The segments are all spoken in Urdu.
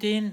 3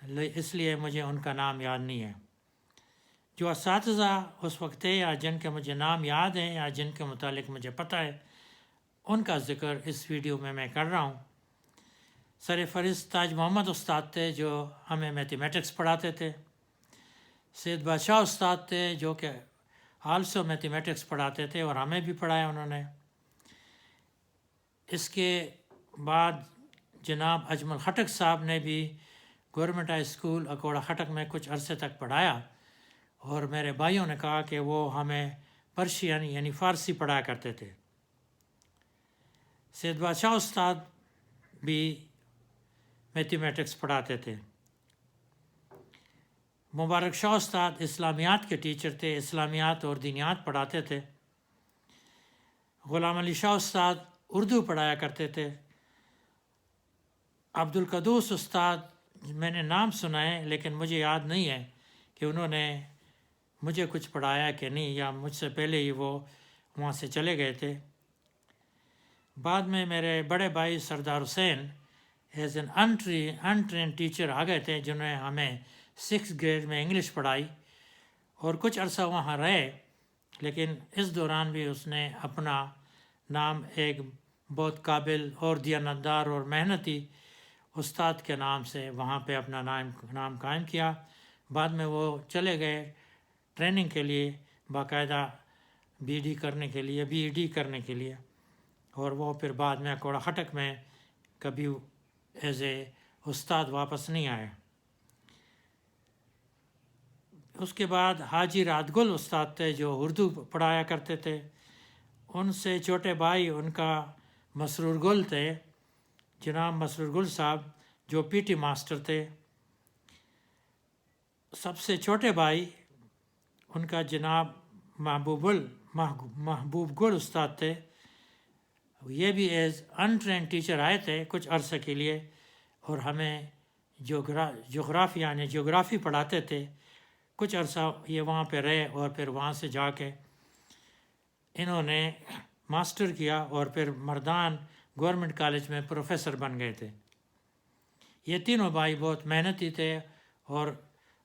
اس لیے مجھے ان کا نام یاد نہیں ہے. جو اساتذہ اس وقت تھے یا جن کے مجھے نام یاد ہیں یا جن کے متعلق مجھے پتہ ہے، ان کا ذکر اس ویڈیو میں کر رہا ہوں. سر فہرست تاج محمد استاد تھے جو ہمیں میتھمیٹکس پڑھاتے تھے. سید بادشاہ استاد تھے جو کہ آلسو میتھمیٹکس پڑھاتے تھے اور ہمیں بھی پڑھایا انہوں نے. اس کے بعد جناب اجمل خٹک صاحب نے بھی government high school Akora Khattak میں کچھ عرصے تک پڑھایا، اور میرے بھائیوں نے کہا کہ وہ ہمیں پرشین یعنی فارسی پڑھایا کرتے تھے. سید بادشاہ استاد بھی میتھمیٹکس پڑھاتے تھے. مبارک شاہ استاد اسلامیات کے ٹیچر تھے، اسلامیات اور دینیات پڑھاتے تھے. غلام علی شاہ استاد اردو پڑھایا کرتے تھے. عبد القدوس استاد میں نے نام سنا ہے لیکن مجھے یاد نہیں ہے کہ انہوں نے مجھے کچھ پڑھایا کہ نہیں، یا مجھ سے پہلے ہی وہ وہاں سے چلے گئے تھے. بعد میں میرے بڑے بھائی سردار حسین ایز این انٹرینڈ ٹیچر آ گئے تھے، جنہوں نے ہمیں 6th گریڈ میں انگلش پڑھائی اور کچھ عرصہ وہاں رہے. لیکن اس دوران بھی اس نے اپنا نام ایک بہت قابل اور دیانتدار اور محنتی استاد کے نام سے وہاں پہ اپنا نام قائم کیا. بعد میں وہ چلے گئے ٹریننگ کے لیے، باقاعدہ بی ای ڈی کرنے کے لیے، اور وہ پھر بعد میں اکوڑا خٹک میں کبھی ایز اے استاد واپس نہیں آئے. اس کے بعد حاجی رات گل استاد تھے جو اردو پڑھایا کرتے تھے. ان سے چھوٹے بھائی ان کا مسرور گل تھے، جناب مسرور گل صاحب جو پی ٹی ماسٹر تھے. سب سے چھوٹے بھائی ان کا جناب محبوب گل استاد تھے. یہ بھی ایز انٹرینڈ ٹیچر آئے تھے کچھ عرصے کے لیے، اور ہمیں جغرافی پڑھاتے تھے. کچھ عرصہ یہ وہاں پہ رہے اور پھر وہاں سے جا کے انہوں نے ماسٹر کیا اور پھر مردان گورنمنٹ کالج میں پروفیسر بن گئے تھے. یہ تینوں بھائی بہت محنتی تھے اور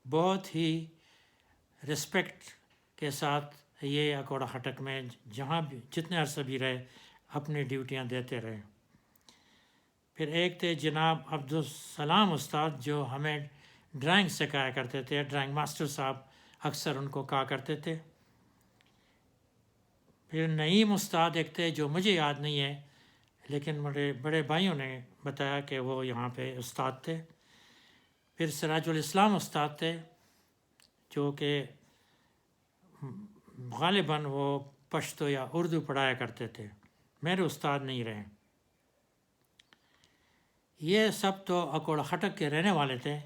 بہت ہی رسپیکٹ کے ساتھ یہ اکوڑا خٹک میں جہاں بھی جتنے عرصہ بھی رہے اپنی ڈیوٹیاں دیتے رہے. پھر ایک تھے جناب عبدالسلام استاد جو ہمیں ڈرائنگ سکھایا کرتے تھے، ڈرائنگ ماسٹر صاحب اکثر ان کو کہا کرتے تھے. پھر نعیم استاد ایک تھے جو مجھے یاد نہیں ہے لیکن میرے بڑے بھائیوں نے بتایا کہ وہ یہاں پہ استاد تھے. پھر سراج الاسلام استاد تھے جو کہ غالباً وہ پشتو یا اردو پڑھایا کرتے تھے، میرے استاد نہیں رہے. یہ سب تو اکوڑا خٹک کے رہنے والے تھے.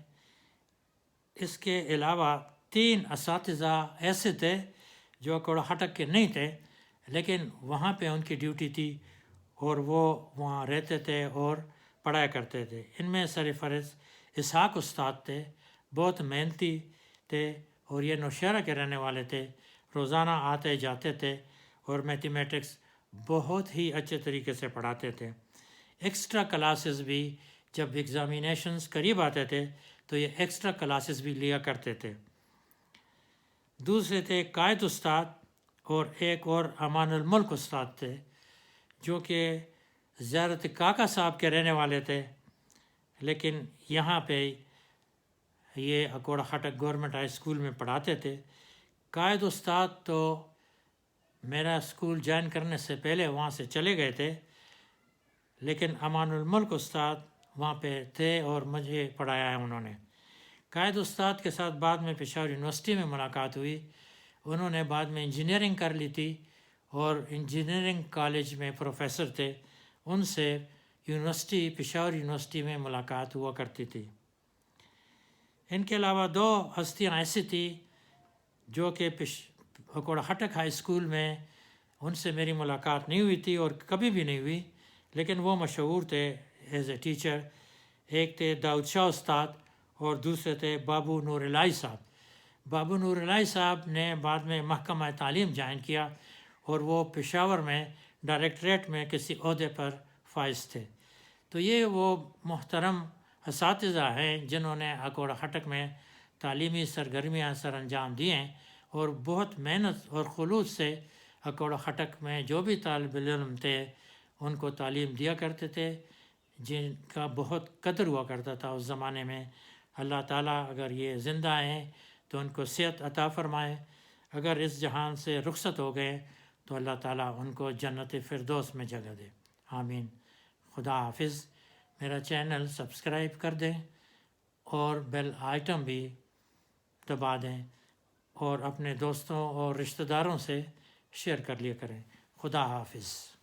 اس کے علاوہ 3 اساتذہ ایسے تھے جو اکوڑا خٹک کے نہیں تھے لیکن وہاں پہ ان کی ڈیوٹی تھی اور وہ وہاں رہتے تھے اور پڑھایا کرتے تھے. ان میں سر فہرست اسحاق استاد تھے، بہت محنتی تھے اور یہ نوشہرہ کے رہنے والے تھے. روزانہ آتے جاتے تھے اور میتھمیٹکس بہت ہی اچھے طریقے سے پڑھاتے تھے. ایکسٹرا کلاسز بھی جب ایگزامینیشنز قریب آتے تھے تو یہ ایکسٹرا کلاسز بھی لیا کرتے تھے. دوسرے تھے قائد استاد اور ایک اور امان الملک استاد تھے جو کہ زیارت کاکا صاحب کے رہنے والے تھے لیکن یہاں پہ یہ Akora Khattak government high school میں پڑھاتے تھے. قائد استاد تو میرا اسکول جوائن کرنے سے پہلے وہاں سے چلے گئے تھے لیکن امان الملک استاد وہاں پہ تھے اور مجھے پڑھایا ہے انہوں نے. قائد استاد کے ساتھ بعد میں پشاور یونیورسٹی میں ملاقات ہوئی. انہوں نے بعد میں انجینئرنگ کر لی تھی اور انجینئرنگ کالج میں پروفیسر تھے. ان سے پشاور یونیورسٹی میں ملاقات ہوا کرتی تھی. ان کے علاوہ 2 ہستیاں ایسی تھیں جو کہ اکوڑا خٹک ہائی اسکول میں ان سے میری ملاقات نہیں ہوئی تھی اور کبھی بھی نہیں ہوئی لیکن وہ مشہور تھے ایز اے ٹیچر. ایک تھے داؤد شاہ استاد اور دوسرے تھے بابو نور الہی صاحب. بابو نور الہی صاحب نے بعد میں محکمہ تعلیم جوائن کیا اور وہ پشاور میں ڈائریکٹریٹ میں کسی عہدے پر فائز تھے. تو یہ وہ محترم اساتذہ ہیں جنہوں نے اکوڑا خٹک میں تعلیمی سرگرمیاں سر انجام دی ہیں اور بہت محنت اور خلوص سے اکوڑا خٹک میں جو بھی طالب علم تھے ان کو تعلیم دیا کرتے تھے، جن کا بہت قدر ہوا کرتا تھا اس زمانے میں۔ اللہ تعالیٰ اگر یہ زندہ ہیں تو ان کو صحت عطا فرمائے، اگر اس جہان سے رخصت ہو گئے تو اللہ تعالیٰ ان کو جنت فردوس میں جگہ دے، آمین۔ خدا حافظ۔ میرا چینل سبسکرائب کر دیں اور بیل آئٹم بھی دبا دیں اور اپنے دوستوں اور رشتہ داروں سے شیئر کر لیا کریں۔ خدا حافظ۔